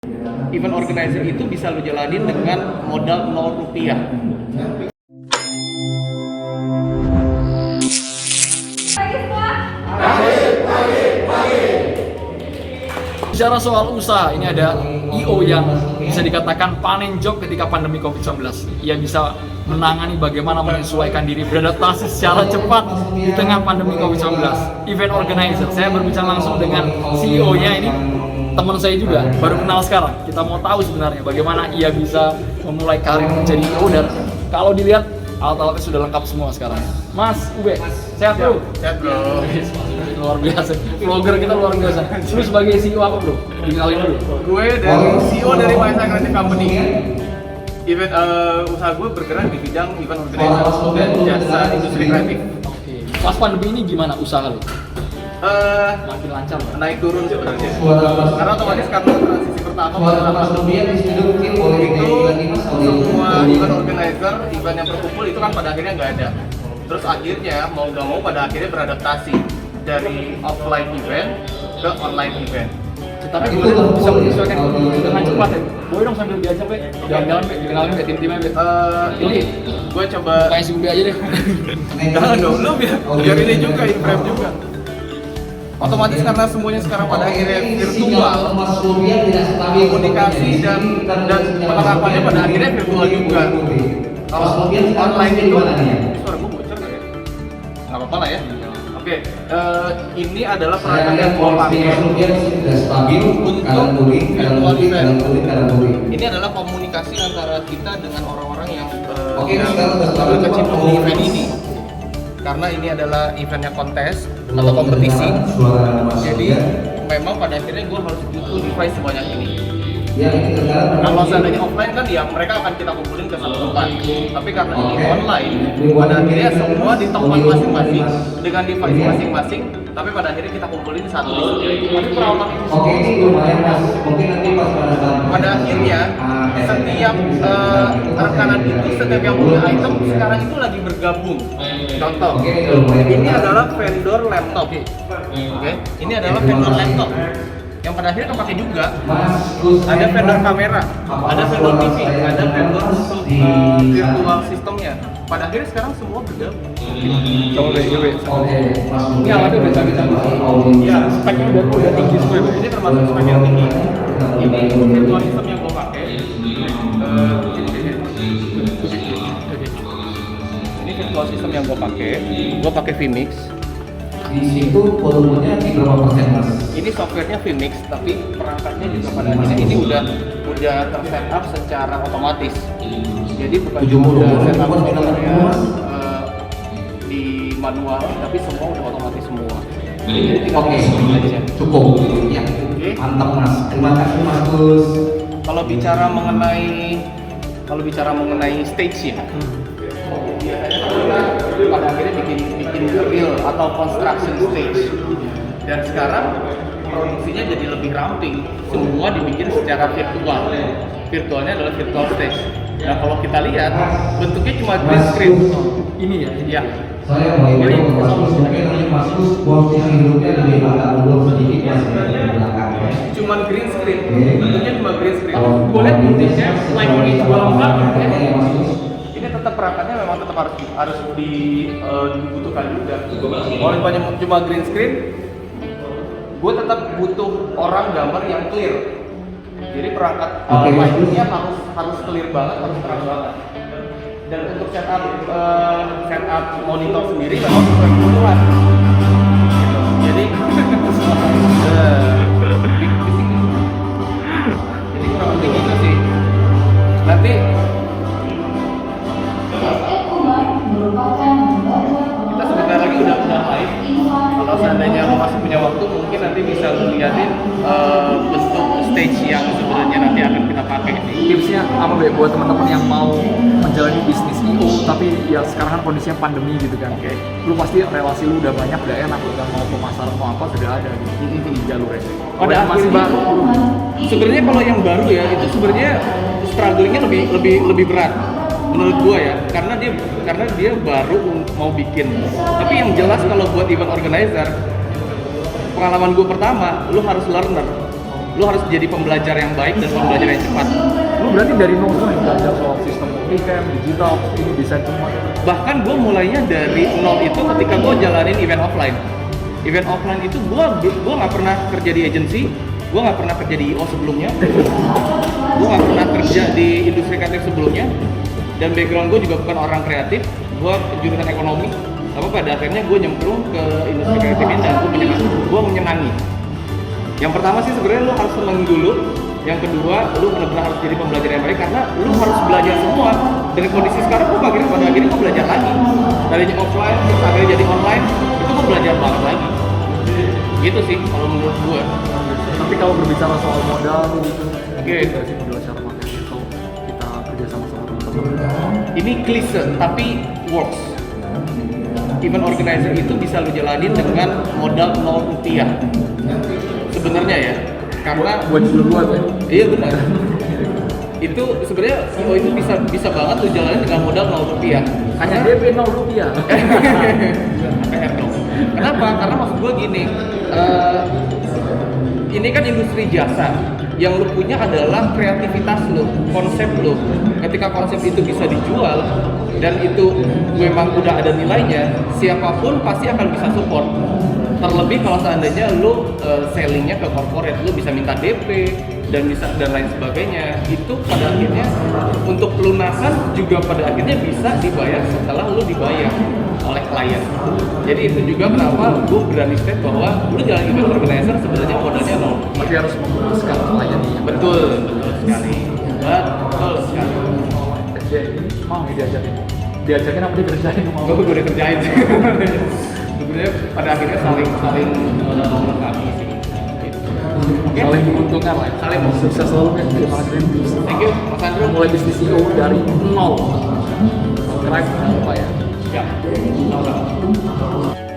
Event organizer itu bisa lo jalanin dengan modal 0 rupiah. Bicara soal usaha, ini ada IO yang bisa dikatakan panen job ketika pandemi COVID-19. Ia bisa menangani bagaimana menyesuaikan diri beradaptasi secara cepat di tengah pandemi COVID-19. Event organizer, saya berbicara langsung dengan CEO-nya ini, teman saya juga, baru kenal sekarang. Kita mau tahu sebenarnya bagaimana ia bisa memulai karir menjadi IO, dan kalau dilihat alat-alatnya sudah lengkap semua sekarang. Mas Ube, sehat bro? Sehat bro. Luar biasa, vlogger kita luar biasa. Lu sebagai CEO apa bro? Dikenalin dulu. Gue dari CEO dari Maesa Creative Company. Event usaha gue bergerak di bidang event organizer dan jasa industri kreatif. Oke. Pas pandemi ini gimana usaha lu? Makin lancar nggak? Naik turun sebenarnya. Karena otomatis karena transisi pertama pada pandemi itu semua event organizer, event yang berkumpul itu kan pada akhirnya nggak ada. Terus akhirnya mau nggak mau pada akhirnya beradaptasi dari offline event ke online event. Tapi gue bisa menyesuaikan dengan cepat ya. Boleh dong sambil diajak Be, jalan-jalan Be, dikenalin Be, tim-timnya Be. Ini gue coba kayak si Ube aja deh. jangan dong, lu biar ini juga, in-frame juga. Otomatis karena semuanya sekarang pada akhirnya virtual, komunikasi dan penerapannya pada akhirnya virtual juga. Kalau online itu, suara gue bocor nggak ya? Nggak apa-apa lah ya. Oke, ini adalah perangkat yang gue pakai untuk virtual event. Ini adalah komunikasi antara kita dengan orang-orang yang berkecimpung di event ini. Karena ini adalah eventnya kontes atau kompetisi, jadi memang pada akhirnya gue harus butuh device sebanyak ini. Kalau seandainya offline kan ya mereka akan kita kumpulin ke satu tempat, tapi karena ini online, pada akhirnya semua di tempat masing-masing dengan device masing-masing, tapi pada akhirnya kita kumpulin satu di studio. Tapi peralatan itu pada akhirnya setiap rekanan itu, setiap yang punya item sekarang itu lagi bergabung. Contoh, ini adalah vendor laptop. Oke, ini adalah vendor laptop yang pada akhirnya kepake juga. Ada vendor kamera, ada vendor TV, ada vendor untuk virtual sistemnya. Pada akhirnya sekarang semua bergabung. Coba Be, ini alatnya udah canggih-canggih. Ya, Speknya udah tinggi semua Be. ini termasuk spek yang tinggi. Ini virtual system yang gue pakai. Ini virtual system yang gue pakai Vmix. Di situ volumenya di berapa persen mas? Ini softwarenya Vmix, tapi perangkatnya juga pada akhirnya ini udah tersetup secara otomatis. Jadi bukan cuma udah setup softwarenya di manual, tapi semua udah otomatis semua. Jadi tinggal setting aja. Cukup. Ya. Mantap mas. Terima kasih mas Gus. Kalau bicara mengenai stage ya, biasanya kita pada akhirnya bikin real atau construction stage. Dan sekarang produksinya jadi lebih ramping, semua dibikin secara virtual. Virtualnya adalah virtual stage. Nah kalau kita lihat bentuknya cuma green screen. Ini ya. Ya. Saya mau ini mas Gus, mungkin ini mas Gus posisi hidupnya lebih agak mundur sedikit mas di belakang ya. Cuma green screen, bentuknya cuma green screen. Boleh bentuknya like H24 ya. Ini tetap perangkatnya memang tetap harus dibutuhkan juga. Walaupun cuma green screen, gue tetap butuh orang gambar yang clear. Jadi perangkat lightingnya harus clear banget, harus terang banget. Dan untuk setup monitor sendiri memang sesuai kebutuhan. Jadi jadi kurang lebih gitu sih. Nanti kita sebentar lagi udah live. Kalau seandainya lo masih punya waktu, mungkin nanti bisa liatin bentuk stage yang sebenarnya nanti akan kita pakai. Tipsnya apa Be buat teman-teman yang mau menjalani bisnis IO tapi ya sekarang kan kondisinya pandemi gitu kan. Oke. Lu pasti relasi lu udah banyak, udah enak, udah mau pemasaran mau apa sudah ada gitu. Di jalurnya. Kalau yang masih baru, Sebenarnya kalau yang baru ya itu sebenarnya strugglingnya lebih berat menurut gua ya, karena dia baru mau bikin. Tapi yang jelas kalau buat event organizer, pengalaman gua pertama, lu harus learner. Lu harus jadi pembelajar yang baik dan pembelajar yang cepat. Lu berarti dari nol semua yang belajar soal sistem event, digital, ini desain semua. Bahkan gue mulainya dari nol itu ketika gue jalanin event offline. Event offline itu gue nggak pernah kerja di agency, gue nggak pernah kerja di IO sebelumnya, gue nggak pernah kerja di industri kreatif sebelumnya, dan background gue juga bukan orang kreatif, gue jurusan ekonomi. Tapi pada akhirnya gue nyemplung ke industri kreatif ini dan gue menyenangi. Yang pertama sih sebenarnya lu harus seneng dulu. Yang kedua, lu benar-benar harus jadi pembelajar yang baik karena lu harus belajar semua. Dari kondisi sekarang gue pada akhirnya gue belajar lagi. Dari offline terus akhirnya jadi online, itu gue belajar banget lagi. Gitu sih kalau menurut gue. Tapi kalau berbicara soal modal gitu, Oke. sih modal cara pakai itu kita kerja sama teman-teman. Ini klise tapi works. Event organizer itu bisa lu jalanin dengan modal 0 rupiah. Sebenarnya ya, karena buat dulu ya. iya benar. Itu sebenarnya IO itu bisa banget lu jalanin dengan modal 0 rupiah. Hanya DP 0 rupiah. PR dong. Kenapa? Karena maksud gue gini, ini kan industri jasa. Yang lu punya adalah kreativitas lu, konsep lu. Ketika konsep itu bisa dijual dan itu memang udah ada nilainya, siapapun pasti akan bisa support. Terlebih kalau seandainya lu sellingnya ke corporate, lu bisa minta DP dan lain sebagainya. Itu pada akhirnya untuk pelunasan juga pada akhirnya bisa dibayar setelah lu dibayar oleh klien. Jadi itu juga kenapa gue berani state bahwa lu jalan event organizer sebenarnya modalnya 0. Tapi harus memuaskan kliennya. Betul sekali. Betul sekali. Jadi mau diajakin. Diajakin apa dikerjain? Gue udah kerjain sih. Sebenarnya pada akhirnya saling melengkapi sih. Oke. Saling menguntungkan lah. Saling Sukses selalu kan. Terima kasih. Thank you, Mas Andrew. Mulai bisnis IO dari nol. Subscribe jangan lupa ya. Ya. Sama-sama.